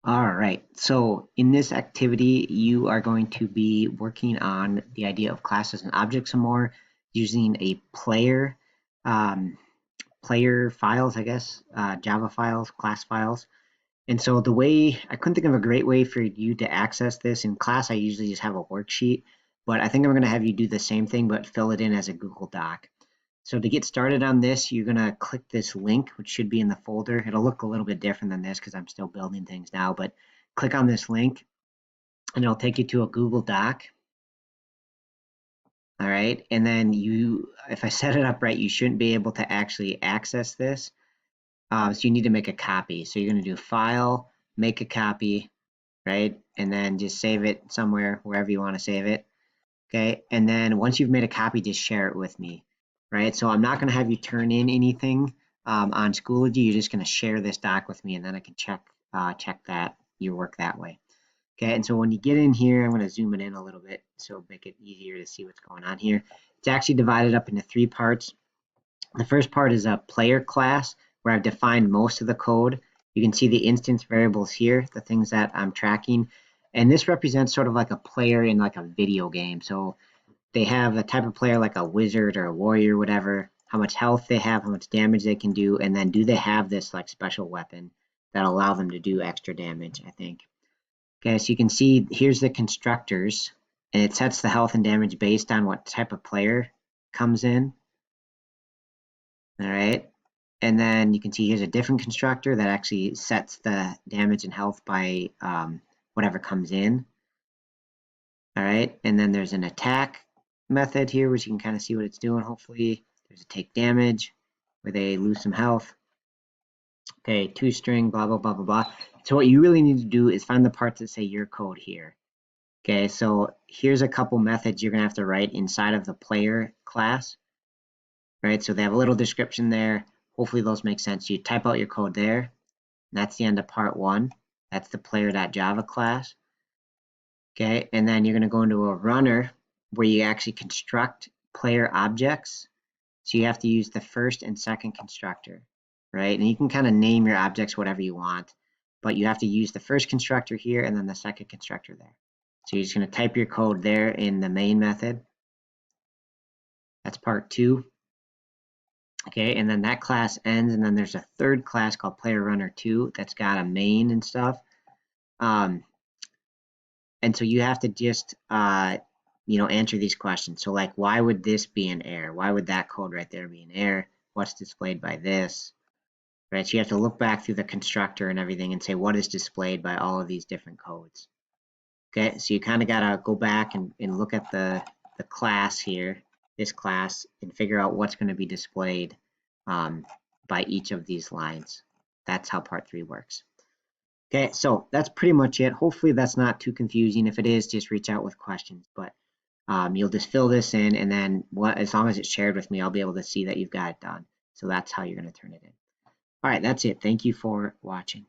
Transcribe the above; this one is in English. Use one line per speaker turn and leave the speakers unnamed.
All right. So in this activity, you are going to be working on the idea of classes and objects some more using a um, player files, I guess, Java files, class files. And so the way I couldn't think of a great way for you to access this in class. I usually just have a worksheet, but I think I'm going to have you do the same thing, but fill it in as a Google Doc. So to get started on this, you're going to click this link, which should be in the folder. It'll look a little bit different than this because I'm still building things now, but click on this link and it'll take you to a Google Doc. All right. And then if I set it up right, you shouldn't be able to actually access this. So you need to make a copy. So you're going to do File, make a copy, right? And then just save it somewhere, wherever you want to save it. Okay. And then once you've made a copy, just share it with me, right? So I'm not going to have you turn in anything on Schoology. You're just going to share this doc with me, and then I can check that your work that way. Okay. And so when you get in here, I'm going to zoom it in a little bit so make it easier to see what's going on here. It's actually divided up into three parts. The first part is a player class where I've defined most of the code. You can see the instance variables here, the things that I'm tracking. And this represents sort of like a player in like a video game. So they have a type of player like a wizard or a warrior, whatever, how much health they have, how much damage they can do, and then do they have this like special weapon that allow them to do extra damage, I think. Okay, so you can see here's the constructors, and it sets the health and damage based on what type of player comes in. All right. And then you can see here's a different constructor that actually sets the damage and health by whatever comes in. All right. And then there's an attack method here, which you can kind of see what it's doing, hopefully. There's a take damage where they lose some health. Okay, toString, blah, blah, blah, blah, blah. So what you really need to do is find the parts that say your code here. Okay, so here's a couple methods you're going to have to write inside of the player class. Right, so they have a little description there. Hopefully those make sense. You type out your code there. And that's the end of part one. That's the player.java class. Okay, and then you're going to go into a runner where you actually construct player objects. So you have to use the first and second constructor, right? And you can kind of name your objects whatever you want, but you have to use the first constructor here and then the second constructor there. So you're just going to type your code there in the main method. That's part two. Okay, and then that class ends, and then there's a third class called Player Runner 2 that's got a main and stuff. And so you have to just answer these questions. So like, why would this be an error? Why would that code right there be an error? What's displayed by this? Right, so you have to look back through the constructor and everything and say what is displayed by all of these different codes. Okay, so you kind of gotta go back and look at the class here, this class, and figure out what's going to be displayed by each of these lines. That's how part three works. Okay, so that's pretty much it. Hopefully that's not too confusing. If it is, just reach out with questions. But you'll just fill this in, and then as long as it's shared with me, I'll be able to see that you've got it done. So that's how you're going to turn it in. All right, that's it. Thank you for watching.